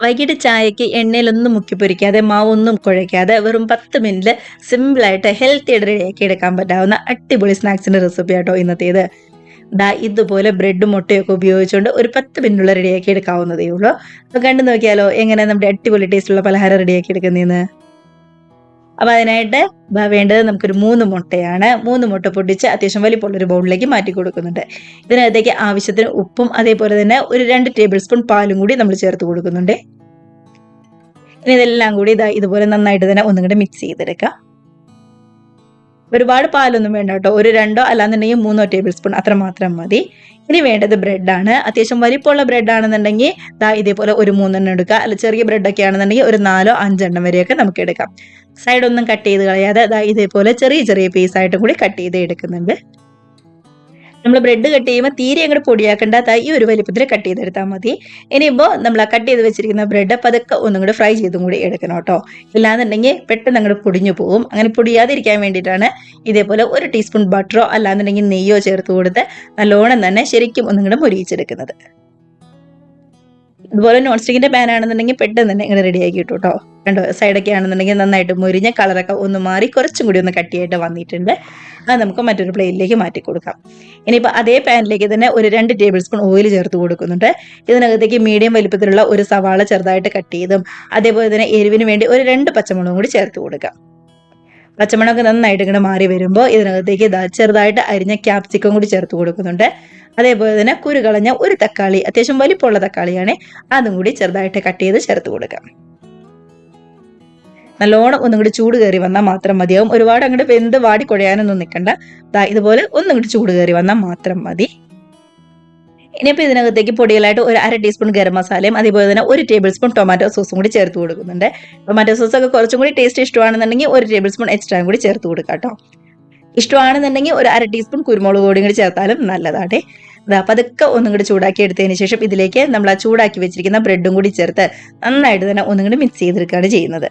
വൈകിട്ട് ചായക്ക് എണ്ണയിലൊന്നും മുക്കി പൊരിക്കാതെ മാവൊന്നും കുഴയ്ക്കാതെ വെറും 10 മിനിറ്റിൽ സിമ്പിളായിട്ട് ഹെൽത്തി ആയിട്ട് റെഡിയാക്കി എടുക്കാൻ പറ്റാവുന്ന അടിപൊളി സ്നാക്സിന്റെ റെസിപ്പി ആട്ടോ ഇന്നത്തേത്. ഇതുപോലെ ബ്രെഡും മുട്ടയൊക്കെ ഉപയോഗിച്ചുകൊണ്ട് ഒരു 10 മിനിറ്റുള്ള റെഡിയാക്കി എടുക്കാവുന്നതേ ഉള്ളൂ. അപ്പോൾ കണ്ടു നോക്കിയാലോ എങ്ങനെ നമ്മുടെ അടിപൊളി ടേസ്റ്റുള്ള പലഹാരം റെഡിയാക്കി എടുക്കുന്നതെന്ന്. അപ്പോൾ അതിനായിട്ട് വേണ്ടത് നമുക്കൊരു 3 മുട്ടയാണ്. 3 മുട്ട പൊട്ടിച്ച് അത്യാവശ്യം വലിപ്പമുള്ളൊരു ബൗളിലേക്ക് മാറ്റി കൊടുക്കുന്നുണ്ട്. ഇതിനകത്തേക്ക് ആവശ്യത്തിന് ഉപ്പും അതേപോലെ തന്നെ ഒരു 2 ടേബിൾ സ്പൂൺ പാലും കൂടി നമ്മൾ ചേർത്ത് കൊടുക്കുന്നുണ്ട്. ഇനി ഇതെല്ലാം കൂടി ഇതുപോലെ നന്നായിട്ട് തന്നെ ഒന്നും കൂടി മിക്സ് ചെയ്തെടുക്കാം. ഒരുപാട് പാലൊന്നും വേണ്ട കേട്ടോ. ഒരു 2 അല്ലാന്നുണ്ടെങ്കിൽ 3 ടേബിൾ സ്പൂൺ അത്ര മാത്രം മതി. ഇനി വേണ്ടത് ബ്രെഡാണ്. അത്യാവശ്യം വലിപ്പമുള്ള ബ്രെഡ് ആണെന്നുണ്ടെങ്കിൽ ഇതേപോലെ ഒരു 3 എടുക്കുക. അല്ല ചെറിയ ബ്രെഡൊക്കെ ആണെന്നുണ്ടെങ്കിൽ ഒരു 4 5 വരെയൊക്കെ നമുക്ക് എടുക്കാം. സൈഡൊന്നും കട്ട് ചെയ്ത് കളയാതെ ഇതേപോലെ ചെറിയ ചെറിയ പീസായിട്ടും കൂടി കട്ട് ചെയ്ത് എടുക്കുന്നുണ്ട്. നമ്മൾ ബ്രെഡ് കട്ട് ചെയ്യുമ്പോൾ തീരെ അങ്ങോട്ട് പൊടിയാക്കേണ്ട ഈ ഒരു വലിപ്പത്തിൽ കട്ട് ചെയ്തെടുത്താൽ മതി. ഇനിയിപ്പോൾ നമ്മൾ കട്ട് ചെയ്ത് വെച്ചിരിക്കുന്ന ബ്രെഡ് പതുക്കെ ഒന്നും കൂടി ഫ്രൈ ചെയ്തും കൂടി എടുക്കണം കേട്ടോ. ഇല്ലാന്നുണ്ടെങ്കിൽ പെട്ടെന്ന് അങ്ങോട്ട് പൊടിഞ്ഞു പോകും. അങ്ങനെ പൊടിയാതിരിക്കാൻ വേണ്ടിയിട്ടാണ് ഇതേപോലെ 1 ടീസ്പൂൺ ബട്ടറോ അല്ലാന്നുണ്ടെങ്കിൽ നെയ്യോ ചേർത്ത് കൊടുത്ത് നല്ലോണം തന്നെ ശരിക്കും ഒന്നും കൂടെ മൊരിയിച്ചെടുക്കുന്നത്. ഇതുപോലെ നോൺ സ്റ്റിക്കിന്റെ പാൻ ആണെന്നുണ്ടെങ്കിൽ പെട്ടെന്ന് തന്നെ ഇങ്ങനെ റെഡിയാക്കി കിട്ടും കേട്ടോ. കണ്ടോ സൈഡൊക്കെ ആണെന്നുണ്ടെങ്കിൽ നന്നായിട്ട് മൊരിഞ്ഞ കളറൊക്കെ ഒന്ന് മാറി കുറച്ചും കൂടി ഒന്ന് കട്ടിയായിട്ട് വന്നിട്ടുണ്ട്. അത് നമുക്ക് മറ്റൊരു പ്ലേറ്റിലേക്ക് മാറ്റി കൊടുക്കാം. ഇനിയിപ്പോൾ അതേ പാനിലേക്ക് തന്നെ ഒരു 2 ടേബിൾ സ്പൂൺ ഓയിൽ ചേർത്ത് കൊടുക്കുന്നുണ്ട്. ഇതിനകത്തേക്ക് മീഡിയം വലിപ്പത്തിലുള്ള ഒരു സവാള ചെറുതായിട്ട് കട്ട് ചെയ്തും അതേപോലെ തന്നെ എരിവിന് വേണ്ടി ഒരു 2 പച്ചമുളകും കൂടി ചേർത്ത് കൊടുക്കാം. പച്ചമുളക് നന്നായിട്ട് ഇങ്ങനെ മാറി വരുമ്പോൾ ഇതിനകത്തേക്ക് ചെറുതായിട്ട് അരിഞ്ഞ ക്യാപ്സിക്കം കൂടി ചേർത്ത് കൊടുക്കുന്നുണ്ട്. അതേപോലെ തന്നെ കുരുകളഞ്ഞ ഒരു തക്കാളി, അത്യാവശ്യം വലിപ്പമുള്ള തക്കാളിയാണ്, അതും കൂടി ചെറുതായിട്ട് കട്ട് ചെയ്ത് ചേർത്ത് കൊടുക്കാം. നല്ലോണം ഒന്നും കൂടി ചൂട് കയറി വന്നാൽ മാത്രം മതിയാവും. ഒരുപാട് അങ്ങോട്ട് വെന്ത് വാടി കുഴയാനൊന്നും നിൽക്കണ്ട. ഇതുപോലെ ഒന്നും കൂടി ചൂട് കയറി വന്നാൽ മാത്രം മതി. ഇനിയിപ്പോൾ ഇതിനകത്തേക്ക് പൊടികളായിട്ട് ഒരു 1/2 ടീസ്പൂൺ ഗരം മസാലയും അതേപോലെ തന്നെ 1 ടേബിൾ സ്പൂൺ ടൊമാറ്റോ സോസും കൂടി ചേർത്ത് കൊടുക്കുന്നുണ്ട്. ടൊമാറ്റോ സോസൊക്കെ കുറച്ചും കൂടി ടേസ്റ്റ് ഇഷ്ടമാണെന്നുണ്ടെങ്കിൽ 1 ടേബിൾ സ്പൂൺ എക്സ്ട്രാ കൂടി ചേർത്ത് കൊടുക്കാം കേട്ടോ. ഇഷ്ടമാണെന്നുണ്ടെങ്കിൽ ഒരു 1/2 ടീസ്പൂൺ കുരുമുളക് പൊടിയും കൂടി ചേർത്താലും നല്ലതാണ്. പതുക്കെ ഒന്നും കൂടി ചൂടാക്കി എടുത്തതിന് ശേഷം ഇതിലേക്ക് നമ്മൾ ചൂടാക്കി വെച്ചിരിക്കുന്ന ബ്രെഡും കൂടി ചേർത്ത് നന്നായിട്ട് തന്നെ ഒന്നും കൂടി മിക്സ് ചെയ്തെടുക്കുകയാണ് ചെയ്യുന്നത്.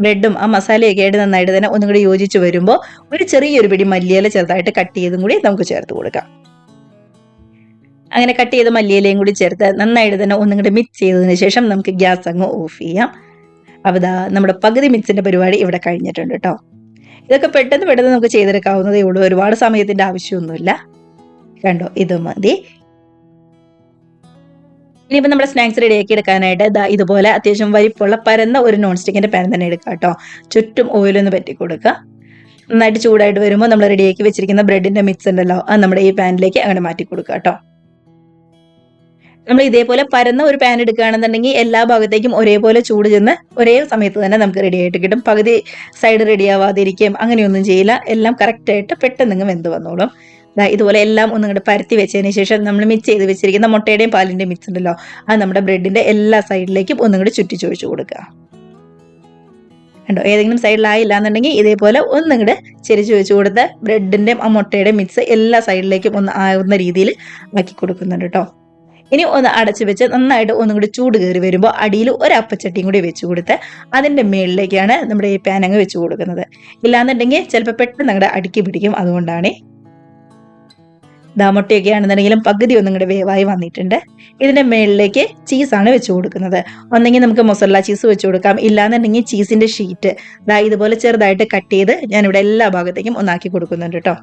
ബ്രെഡും മസാലയൊക്കെ ആയിട്ട് നന്നായിട്ട് തന്നെ ഒന്നും കൂടി യോജിച്ച് വരുമ്പോൾ ഒരു ചെറിയൊരു പിടി മല്ലിയില ചെറുതായിട്ട് കട്ട് ചെയ്തും കൂടി നമുക്ക് ചേർത്ത് കൊടുക്കാം. അങ്ങനെ കട്ട് ചെയ്ത മല്ലിയിലയും കൂടി ചേർത്ത് നന്നായിട്ട് തന്നെ ഒന്നും കൂടി മിക്സ് ചെയ്തതിന് ശേഷം നമുക്ക് ഗ്യാസ് അങ്ങ് ഓഫ് ചെയ്യാം. അപ്പോൾ നമ്മുടെ പകുതി മിക്സിന്റെ പരിപാടി ഇവിടെ കഴിഞ്ഞിട്ടുണ്ട് കേട്ടോ. ഇതൊക്കെ പെട്ടെന്ന് നമുക്ക് ചെയ്തെടുക്കാവുന്നതേ ഉള്ളൂ. ഒരുപാട് സമയത്തിന്റെ ആവശ്യമൊന്നുമില്ല. കണ്ടോ ഇത് മതി. ഇനിയിപ്പോൾ നമ്മുടെ സ്നാക്സ് റെഡിയാക്കി എടുക്കാനായിട്ട് ഇതുപോലെ അത്യാവശ്യം വലിപ്പമുള്ള പരന്ന ഒരു നോൺ സ്റ്റിക്കിന്റെ പാൻ തന്നെ എടുക്കാം കേട്ടോ. ചുറ്റും ഓയിലൊന്ന് പറ്റി കൊടുക്കുക. നന്നായിട്ട് ചൂടായിട്ട് വരുമ്പോൾ നമ്മൾ റെഡിയാക്കി വെച്ചിരിക്കുന്ന ബ്രെഡിന്റെ മിക്സ് ഉണ്ടല്ലോ, അത് നമ്മുടെ ഈ പാനിലേക്ക് അങ്ങനെ മാറ്റി കൊടുക്കുക കേട്ടോ. നമ്മൾ ഇതേപോലെ പരന്ന ഒരു പാൻ എടുക്കുകയാണെന്നുണ്ടെങ്കിൽ എല്ലാ ഭാഗത്തേക്കും ഒരേപോലെ ചൂട് ചെന്ന് ഒരേ സമയത്ത് തന്നെ നമുക്ക് റെഡി ആയിട്ട് കിട്ടും. പകുതി സൈഡ് റെഡി ആവാതിരിക്കും അങ്ങനെയൊന്നും ചെയ്യില്ല. എല്ലാം കറക്റ്റായിട്ട് പെട്ടെന്ന് വെന്ത് വന്നോളും. ഇതുപോലെ എല്ലാം ഒന്നും കൂടെ പരത്തി വെച്ചതിന് ശേഷം നമ്മൾ മിക്സ് ചെയ്ത് വെച്ചിരിക്കുന്ന മുട്ടയുടെയും പാലിന്റെയും മിക്സ് ഉണ്ടല്ലോ, അത് നമ്മുടെ ബ്രെഡിന്റെ എല്ലാ സൈഡിലേക്കും ഒന്നും കൂടി ചുറ്റിച്ചൊഴിച്ചു കൊടുക്കുക. കണ്ടോ ഏതെങ്കിലും സൈഡിലായില്ല എന്നുണ്ടെങ്കിൽ ഇതേപോലെ ഒന്നും കൂടെ ചെരിച്ച് വെച്ച് കൊടുത്ത് ബ്രെഡിന്റെയും മുട്ടയുടെയും മിക്സ് എല്ലാ സൈഡിലേക്കും ഒന്ന് ആകുന്ന രീതിയിൽ ആക്കി കൊടുക്കുന്നുണ്ട് കേട്ടോ. ഇനി ഒന്ന് അടച്ചു വെച്ച് നന്നായിട്ട് ഒന്നും കൂടി ചൂട് കയറി വരുമ്പോൾ അടിയിൽ ഒരു അപ്പച്ചട്ടിയും കൂടി വെച്ച് കൊടുത്ത് അതിൻ്റെ മുകളിലേക്കാണ് നമ്മുടെ ഈ പാൻ അങ്ങ് വെച്ച് കൊടുക്കുന്നത്. ഇല്ലാന്നുണ്ടെങ്കിൽ ചിലപ്പോൾ പെട്ടെന്ന് അങ്ങോട്ട് അടുക്കി പിടിക്കും. അതുകൊണ്ടാണ്. മുട്ടയൊക്കെ ആണെന്നുണ്ടെങ്കിലും പകുതി ഒന്നും കൂടെ വേവായി വന്നിട്ടുണ്ട്. ഇതിന്റെ മുകളിലേക്ക് ചീസാണ് വെച്ച് കൊടുക്കുന്നത്. ഒന്നെങ്കിൽ നമുക്ക് മൊസറല്ല ചീസ് വെച്ച് കൊടുക്കാം, ഇല്ലാന്നുണ്ടെങ്കിൽ ചീസിന്റെ ഷീറ്റ് ഇതുപോലെ ചെറുതായിട്ട് കട്ട് ചെയ്ത് ഞാനിവിടെ എല്ലാ ഭാഗത്തേക്കും ഒന്നാക്കി കൊടുക്കുന്നുണ്ട് കേട്ടോ.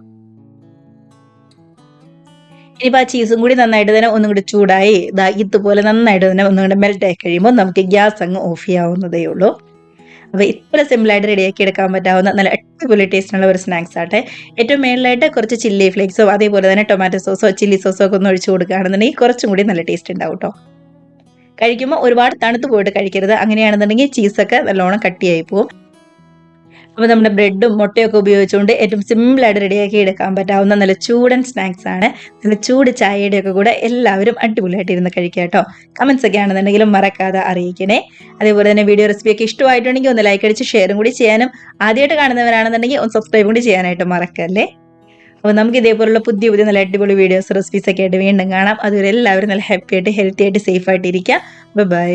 ഇനിയിപ്പോൾ ആ ചീസും കൂടി നന്നായിട്ട് തന്നെ ഒന്നും കൂടി ചൂടായി ഇതുപോലെ നന്നായിട്ട് തന്നെ ഒന്നും കൂടെ മെൽറ്റ് ആയി കഴിയുമ്പോൾ നമുക്ക് ഗ്യാസ് അങ്ങ് ഓഫ് ചെയ്യാവുന്നതേ ഉള്ളൂ. അപ്പോൾ ഇത്ര സിമ്പിളായിട്ട് റെഡിയാക്കി എടുക്കാൻ പറ്റാവുന്ന നല്ല അടിപൊളി ടേസ്റ്റുള്ള ഒരു സ്നാക്സ് ആട്ടെ. ഏറ്റവും മേളിലായിട്ട് കുറച്ച് ചില്ലി ഫ്ലേക്സോ അതേപോലെ തന്നെ ടൊമാറ്റോ സോസോ ചില്ലി സോസോ ഒക്കെ ഒന്ന് ഒഴിച്ച് കൊടുക്കുകയാണെന്നുണ്ടെങ്കിൽ കുറച്ചും കൂടി നല്ല ടേസ്റ്റ് ഉണ്ടാവും കേട്ടോ. കഴിക്കുമ്പോൾ ഒരുപാട് തണുത്ത് പോയിട്ട് കഴിക്കരുത്. അങ്ങനെയാണെന്നുണ്ടെങ്കിൽ ചീസൊക്കെ നല്ലോണം കട്ടിയായി പോകും. അപ്പോൾ നമ്മുടെ ബ്രെഡും മുട്ടയൊക്കെ ഉപയോഗിച്ചുകൊണ്ട് ഏറ്റവും സിമ്പിളായിട്ട് റെഡിയാക്കി എടുക്കാൻ പറ്റാവുന്ന നല്ല ചൂടൻ സ്നാക്സ് ആണ്. നല്ല ചൂട് ചായയുടെ ഒക്കെ കൂടെ എല്ലാവരും അടിപൊളിയായിട്ട് ഇരുന്ന് കഴിക്കുക കേട്ടോ. കമൻസ് ഒക്കെ ആണെന്നുണ്ടെങ്കിലും മറക്കാതെ അറിയിക്കണേ. അതേപോലെ തന്നെ വീഡിയോ റെസിപ്പിയൊക്കെ ഇഷ്ടമായിട്ടുണ്ടെങ്കിൽ ഒന്ന് ലൈക്ക് അടിച്ച് ഷെയറും കൂടി ചെയ്യാനും, ആദ്യമായിട്ട് കാണുന്നവരാണെന്നുണ്ടെങ്കിൽ ഒന്ന് സബ്സ്ക്രൈബും കൂടി ചെയ്യാനായിട്ട് മറക്കല്ലേ. അപ്പോൾ നമുക്ക് ഇതേപോലുള്ള പുതിയ പുതിയ നല്ല അടിപൊളി വീഡിയോസ് റെസിപ്പീസ് ഒക്കെ ആയിട്ട് വീണ്ടും കാണാം. അതുവരെ എല്ലാവരും നല്ല ഹാപ്പി ആയിട്ട് ഹെൽത്തി ആയിട്ട് സേഫ് ആയിട്ട് ഇരിക്കുക. ബൈ.